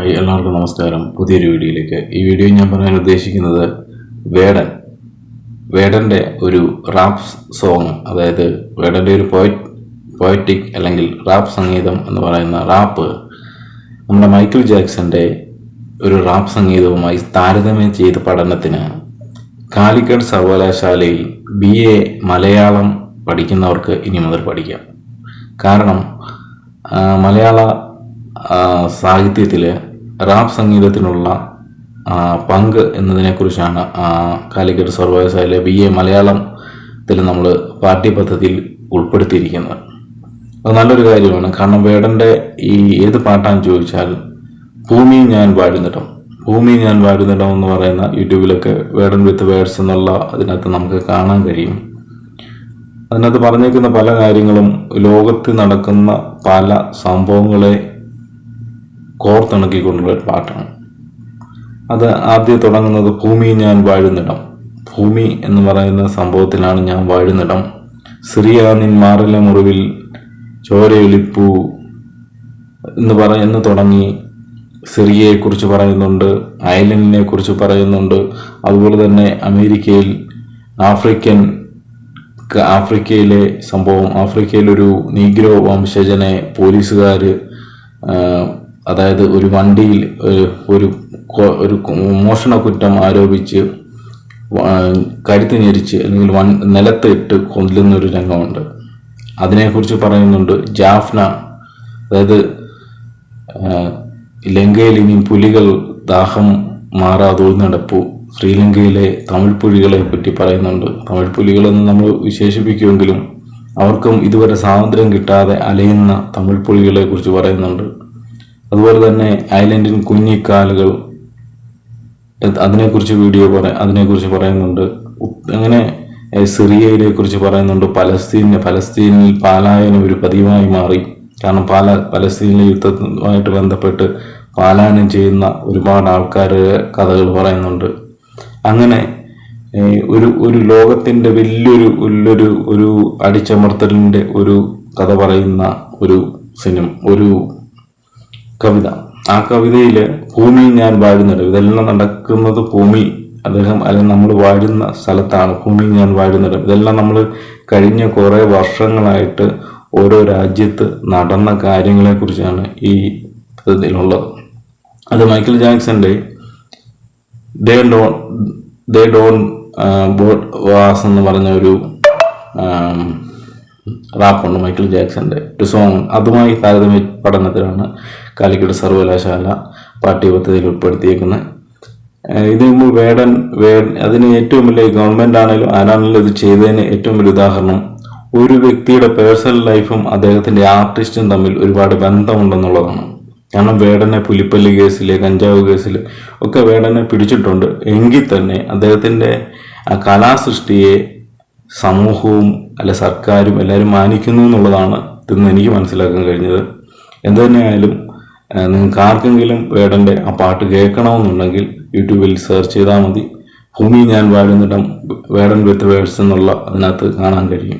എല്ലാവർക്കും നമസ്കാരം. പുതിയൊരു വീഡിയോയിലേക്ക്. ഈ വീഡിയോ ഞാൻ പറയാൻ ഉദ്ദേശിക്കുന്നത് വേടൻ്റെ ഒരു റാപ്പ് സോങ്, അതായത് വേടൻ്റെ ഒരു പോയറ്റിക് അല്ലെങ്കിൽ റാപ്പ് സംഗീതം എന്ന് പറയുന്ന റാപ്പ് നമ്മുടെ മൈക്കിൾ ജാക്സന്റെ ഒരു റാപ്പ് സംഗീതവുമായി താരതമ്യം ചെയ്ത പഠനത്തിന് കാലിക്കറ്റ് സർവകലാശാലയിൽ BA മലയാളം പഠിക്കുന്നവർക്ക് ഇനി മുതൽ പഠിക്കാം. കാരണം മലയാള സാഹിത്യത്തിൽ റാപ്പ് സംഗീതത്തിനുള്ള പങ്ക് എന്നതിനെക്കുറിച്ചാണ് കാലിക്കറ്റ് സർവകലാശാല BA മലയാളത്തിൽ നമ്മൾ പാഠ്യപദ്ധതിയിൽ ഉൾപ്പെടുത്തിയിരിക്കുന്നത്. അത് നല്ലൊരു കാര്യമാണ്. കാരണം വേടൻ്റെ ഈ ഏത് പാട്ടാന്ന് ചോദിച്ചാൽ ഭൂമി ഞാൻ വാഴുന്നിടം എന്ന് പറയുന്ന യൂട്യൂബിലൊക്കെ വേടൻ വിത്ത് വേർഡ്സ് എന്നുള്ള അതിനകത്ത് നമുക്ക് കാണാൻ കഴിയും. അതിനകത്ത് പറഞ്ഞേക്കുന്ന പല കാര്യങ്ങളും ലോകത്ത് നടക്കുന്ന പല സംഭവങ്ങളെ കോർത്തിണക്കിക്കൊണ്ടുള്ള ഒരു പാട്ടാണ്. അത് ആദ്യം തുടങ്ങുന്നത് ഭൂമി ഞാൻ വാഴുന്നിടം, ഭൂമി എന്ന് പറയുന്ന സംഭവത്തിലാണ് ഞാൻ വാഴുന്നിടം. സിറിയ നിൻ മാറിലെ മുറിവിൽ ചോരയൊലിപ്പൂ എന്ന് തുടങ്ങി സിറിയയെക്കുറിച്ച് പറയുന്നുണ്ട്, ഐലൻഡിനെ കുറിച്ച് പറയുന്നുണ്ട്. അതുപോലെ തന്നെ ആഫ്രിക്കയിലെ സംഭവം, ആഫ്രിക്കയിലൊരു നീഗ്രോ വംശജനെ പോലീസുകാർ, അതായത് ഒരു വണ്ടിയിൽ ഒരു മോഷണ കുറ്റം ആരോപിച്ച് കരുത്ത് ഞെരിച്ച് അല്ലെങ്കിൽ നിലത്ത് ഇട്ട് കൊല്ലുന്നൊരു രംഗമുണ്ട്. അതിനെക്കുറിച്ച് പറയുന്നുണ്ട്. ജാഫ്ന, അതായത് ലങ്കയിൽ ഇനി പുലികൾ ദാഹം മാറാതെ നടപ്പു, ശ്രീലങ്കയിലെ തമിഴ് പുലികളെ പറ്റി പറയുന്നുണ്ട്. തമിഴ് പുലികളെന്ന് നമ്മൾ വിശേഷിപ്പിക്കുമെങ്കിലും അവർക്കും ഇതുവരെ സ്വാതന്ത്ര്യം കിട്ടാതെ അലയുന്ന തമിഴ് പുലികളെ കുറിച്ച് പറയുന്നുണ്ട്. അതുപോലെ തന്നെ ഐലൻഡിൻ കുഞ്ഞിക്കാലുകൾ, അതിനെക്കുറിച്ച് പറയുന്നുണ്ട്. അങ്ങനെ സിറിയയിലെ കുറിച്ച് പറയുന്നുണ്ട്. പലസ്തീനിൽ പലായനം ഒരു പതിവായി മാറി. കാരണം പലസ്തീനിലെ യുദ്ധവുമായിട്ട് ബന്ധപ്പെട്ട് പലായനം ചെയ്യുന്ന ഒരുപാട് ആൾക്കാരുടെ കഥകൾ പറയുന്നുണ്ട്. അങ്ങനെ ഒരു ലോകത്തിൻ്റെ വലിയൊരു അടിച്ചമർത്തലിൻ്റെ ഒരു കഥ പറയുന്ന ഒരു കവിത. ആ കവിതയിൽ ഭൂമി ഞാൻ വാഴുന്നിടം, ഇതെല്ലാം നടക്കുന്നത് അല്ലെങ്കിൽ നമ്മൾ വാഴുന്ന സ്ഥലത്താണ്. ഭൂമി ഞാൻ വാഴുന്നിടം, ഇതെല്ലാം നമ്മൾ കഴിഞ്ഞ കുറേ വർഷങ്ങളായിട്ട് ഓരോ രാജ്യത്ത് നടന്ന കാര്യങ്ങളെ കുറിച്ചാണ് ഈ ഇതിലുള്ളത്. അത് മൈക്കിൾ ജാക്സന്റെ ദേ ഡോൺ വാസ് എന്ന് പറഞ്ഞ ഒരു റാപ്പുണ്ട് മൈക്കിൾ ജാക്സന്റെ ഒരു സോങ്. അതുമായി താരതമ്യ പഠനത്തിലാണ് കാലിക്കറ്റ് സർവകലാശാല പാഠ്യപദ്ധതിയിൽ ഉൾപ്പെടുത്തിയേക്കുന്നത്. ഇതിന് മുമ്പ് അതിന് ഏറ്റവും വലിയ ഗവൺമെന്റ് ആണെങ്കിലും ആരാണെങ്കിലും ഇത് ചെയ്തതിന് ഏറ്റവും വലിയ ഉദാഹരണം ഒരു വ്യക്തിയുടെ പേഴ്സണൽ ലൈഫും അദ്ദേഹത്തിന്റെ ആർട്ടിസ്റ്റും തമ്മിൽ ഒരുപാട് ബന്ധമുണ്ടെന്നുള്ളതാണ്. കാരണം വേടനെ പുലിപ്പല്ലി കേസിൽ, കഞ്ചാവ് കേസിൽ ഒക്കെ വേടനെ പിടിച്ചിട്ടുണ്ട്. എങ്കിൽ തന്നെ അദ്ദേഹത്തിന്റെ ആ കലാസൃഷ്ടിയെ സമൂഹവും സർക്കാരും എല്ലാവരും മാനിക്കുന്നു എന്നുള്ളതാണ് ഇന്ന് എനിക്ക് മനസ്സിലാക്കാൻ കഴിഞ്ഞത്. എന്തു തന്നെയായാലും നിങ്ങൾക്ക് ആർക്കെങ്കിലും വേടൻ്റെ ആ പാട്ട് കേൾക്കണമെന്നുണ്ടെങ്കിൽ യൂട്യൂബിൽ സെർച്ച് ചെയ്താൽ മതി. ഭൂമി ഞാൻ വാഴുന്നിടം വേടൻ വിത്ത് വേർഡ്സ് എന്നുള്ള അതിനകത്ത് കാണാൻ കഴിയും.